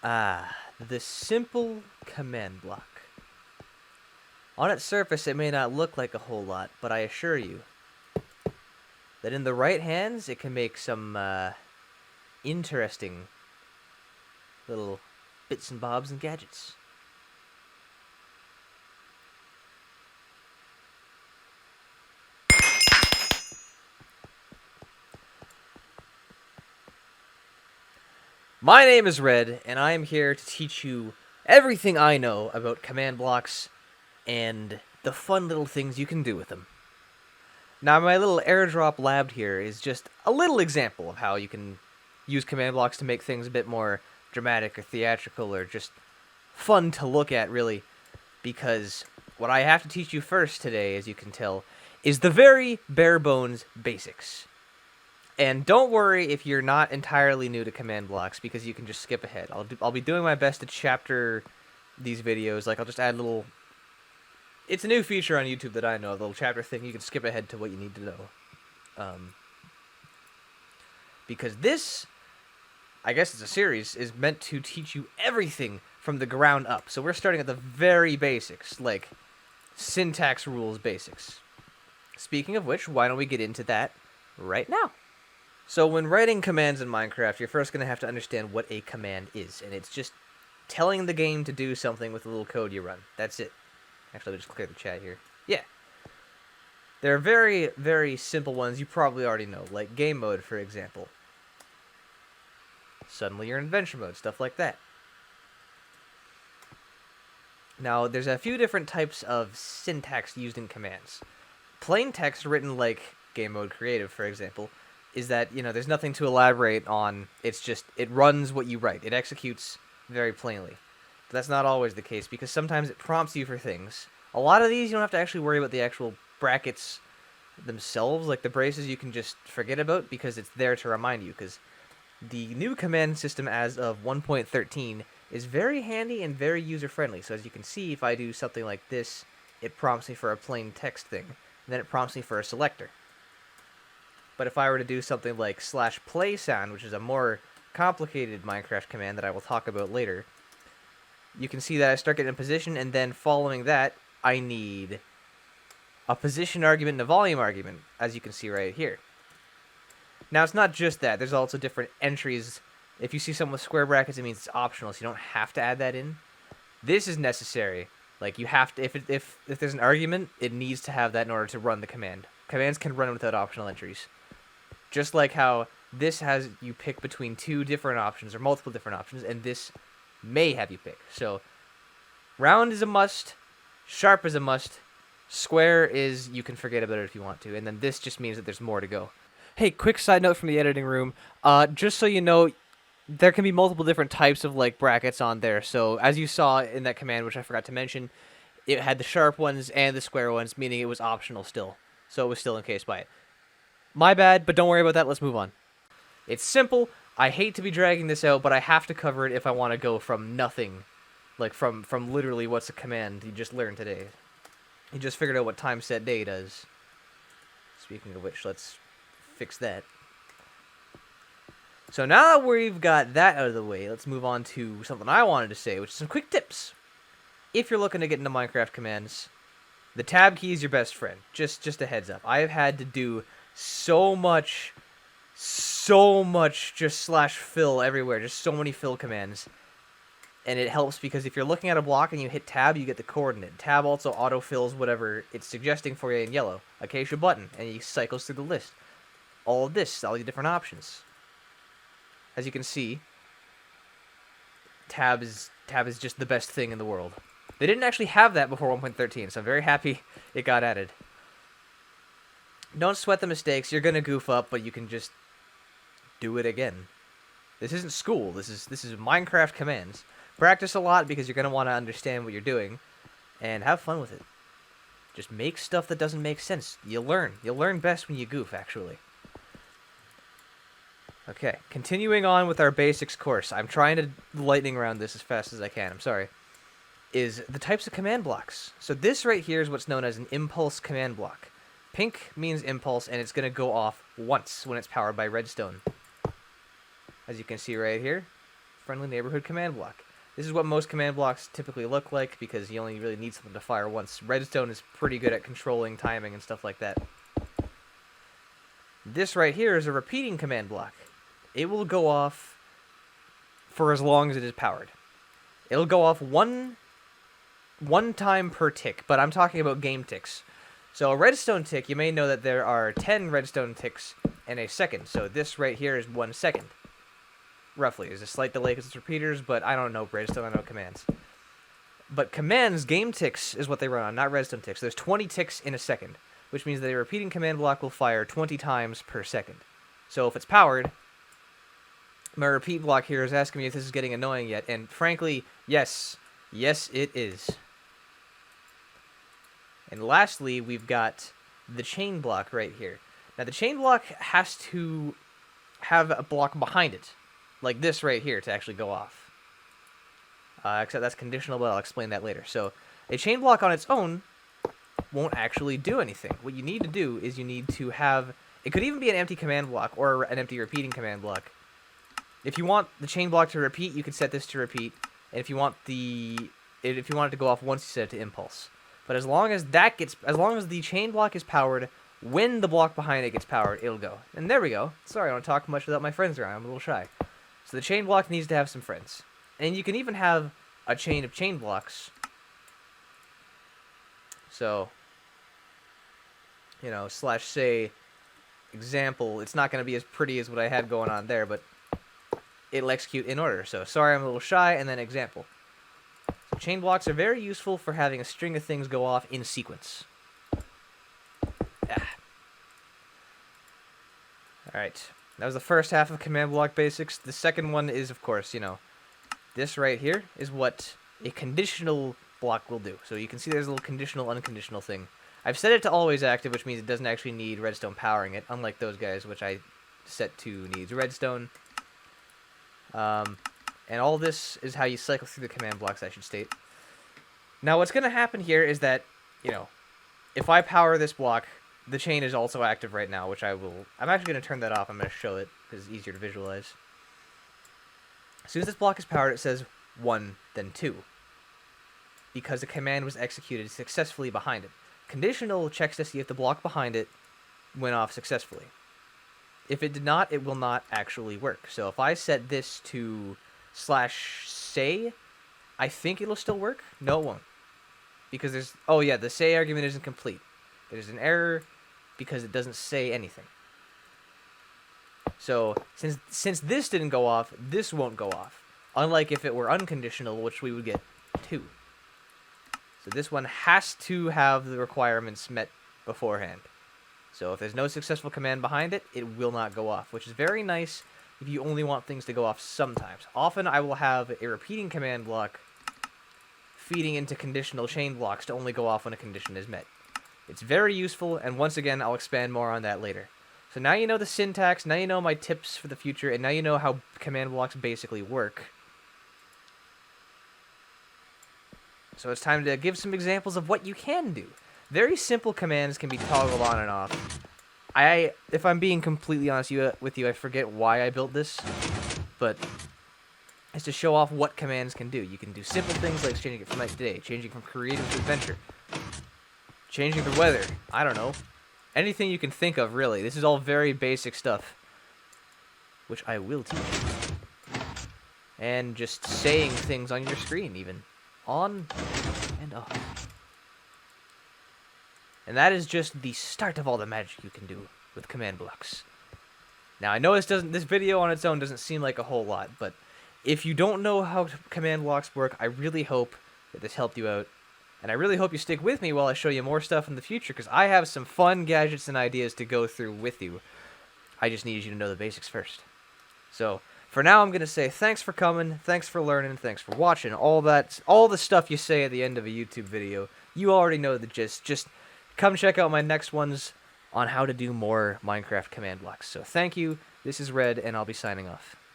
The simple command block. On its surface, it may not look like a whole lot, but I assure you that in the right hands, it can make some interesting little bits and bobs and gadgets. My name is Red, and I am here to teach you everything I know about command blocks and the fun little things you can do with them. Now, my little airdrop lab here is just a little example of how you can use command blocks to make things a bit more dramatic or theatrical or just fun to look at, really. Because what I have to teach you first today, as you can tell, is the very bare bones basics. And don't worry if you're not entirely new to command blocks, because you can just skip ahead. I'll be doing my best to chapter these videos. Like, I'll just add little... It's a new feature on YouTube that I know, the little chapter thing. You can skip ahead to what you need to know. Because this, I guess it's a series, is meant to teach you everything from the ground up. So we're starting at the very basics, like syntax rules basics. Speaking of which, why don't we get into that right now? So when writing commands in Minecraft, you're first going to have to understand what a command is. And it's just telling the game to do something with the little code you run. That's it. Actually, let me just clear the chat here. Yeah. There are very, very simple ones you probably already know, like game mode, for example. Suddenly you're in adventure mode, stuff like that. Now, there's a few different types of syntax used in commands. Plain text written like game mode creative, for example, is that, there's nothing to elaborate on. It's just, it runs what you write. It executes very plainly. But that's not always the case, because sometimes it prompts you for things. A lot of these, you don't have to actually worry about the actual brackets themselves. Like the braces, you can just forget about, because it's there to remind you. Because the new command system as of 1.13 is very handy and very user-friendly. So as you can see, if I do something like this, it prompts me for a plain text thing. And then it prompts me for a selector. But if I were to do something like /playSound, which is a more complicated Minecraft command that I will talk about later, you can see that I start getting in position, and then following that, I need a position argument and a volume argument, as you can see right here. Now, it's not just that. There's also different entries. If you see something with square brackets, it means it's optional, so you don't have to add that in. This is necessary. Like, you have to, if there's an argument, it needs to have that in order to run the command. Commands can run without optional entries. Just like how this has you pick between two different options, or multiple different options, and this may have you pick. So, round is a must, sharp is a must, square is you can forget about it if you want to, and then this just means that there's more to go. Hey, quick side note from the editing room. Just so you know, there can be multiple different types of like brackets on there. So as you saw in that command, which I forgot to mention, it had the sharp ones and the square ones, meaning it was optional still. So it was still encased by it. My bad, but don't worry about that. Let's move on. It's simple. I hate to be dragging this out, but I have to cover it if I want to go from nothing, like from literally what's a command you just learned today. You just figured out what time set day does. Speaking of which, let's fix that. So now that we've got that out of the way, let's move on to something I wanted to say, which is some quick tips. If you're looking to get into Minecraft commands, the tab key is your best friend. Just a heads up. I have had to do so much just /fill everywhere, just so many fill commands. And it helps because if you're looking at a block and you hit tab, you get the coordinate. Tab also autofills whatever it's suggesting for you in yellow. Acacia button, and it cycles through the list. All of this, all the different options. As you can see, tab is just the best thing in the world. They didn't actually have that before 1.13, so I'm very happy it got added. Don't sweat the mistakes. You're gonna goof up, but you can just do it again. This isn't school. This is Minecraft commands. Practice a lot because you're gonna want to understand what you're doing, and have fun with it. Just make stuff that doesn't make sense. You'll learn. You'll learn best when you goof, actually. Okay, continuing on with our basics course. I'm trying to lightning round this as fast as I can. I'm sorry. Is the types of command blocks. So this right here is what's known as an impulse command block. Pink means impulse, and it's going to go off once when it's powered by redstone. As you can see right here, friendly neighborhood command block. This is what most command blocks typically look like because you only really need something to fire once. Redstone is pretty good at controlling timing and stuff like that. This right here is a repeating command block. It will go off for as long as it is powered. It'll go off one time per tick, but I'm talking about game ticks. So a redstone tick, you may know that there are 10 redstone ticks in a second. So this right here is 1 second, roughly. There's a slight delay because it's repeaters, but I don't know redstone, I know commands. But commands, game ticks, is what they run on, not redstone ticks. There's 20 ticks in a second, which means that a repeating command block will fire 20 times per second. So if it's powered, my repeat block here is asking me if this is getting annoying yet, and frankly, yes. Yes, it is. And lastly, we've got the chain block right here. Now, the chain block has to have a block behind it, like this right here, to actually go off. Except that's conditional, but I'll explain that later. So, a chain block on its own won't actually do anything. What you need to do is you need to have... It could even be an empty command block or an empty repeating command block. If you want the chain block to repeat, you could set this to repeat. And if you want if you want it to go off once, you set it to impulse. But as long as the chain block is powered, when the block behind it gets powered, it'll go. And there we go. Sorry, I don't talk much without my friends around. I'm a little shy. So the chain block needs to have some friends. And you can even have a chain of chain blocks. So, you know, slash say example, it's not going to be as pretty as what I had going on there, but it'll execute in order. So, sorry, I'm a little shy, and then example. So chain blocks are very useful for having a string of things go off in sequence. Alright, that was the first half of command block basics. The second one is, of course, you know, this right here is what a conditional block will do. So you can see there's a little conditional, unconditional thing. I've set it to always active, which means it doesn't actually need redstone powering it, unlike those guys, which I set to needs redstone. And all this is how you cycle through the command blocks, I should state. Now, what's going to happen here is that, you know, if I power this block, the chain is also active right now, which I will... I'm actually going to turn that off. I'm going to show it, because it's easier to visualize. As soon as this block is powered, it says 1, then 2. Because the command was executed successfully behind it. Conditional checks to see if the block behind it went off successfully. If it did not, it will not actually work. So if I set this to /say, I think it'll still work. No, it won't. Because there's... Oh yeah, the say argument isn't complete. There's an error because it doesn't say anything. So, since this didn't go off, this won't go off. Unlike if it were unconditional, which we would get 2. So this one has to have the requirements met beforehand. So if there's no successful command behind it, it will not go off, which is very nice if you only want things to go off sometimes. Often I will have a repeating command block feeding into conditional chain blocks to only go off when a condition is met. It's very useful, and once again, I'll expand more on that later. So now you know the syntax, now you know my tips for the future, and now you know how command blocks basically work. So it's time to give some examples of what you can do. Very simple commands can be toggled on and off. If I'm being completely honest with you, I forget why I built this, but it's to show off what commands can do. You can do simple things like changing it from night to day, changing from creative to adventure, changing the weather, I don't know. Anything you can think of, really. This is all very basic stuff, which I will teach you. And just saying things on your screen, even. On and off. And that is just the start of all the magic you can do with command blocks. Now, I know this video on its own doesn't seem like a whole lot, but if you don't know how command blocks work, I really hope that this helped you out. And I really hope you stick with me while I show you more stuff in the future, because I have some fun gadgets and ideas to go through with you. I just needed you to know the basics first. So, for now, I'm going to say thanks for coming, thanks for learning, thanks for watching. All the stuff you say at the end of a YouTube video, you already know the gist. Just come check out my next ones on how to do more Minecraft command blocks. So thank you, this is Red, and I'll be signing off.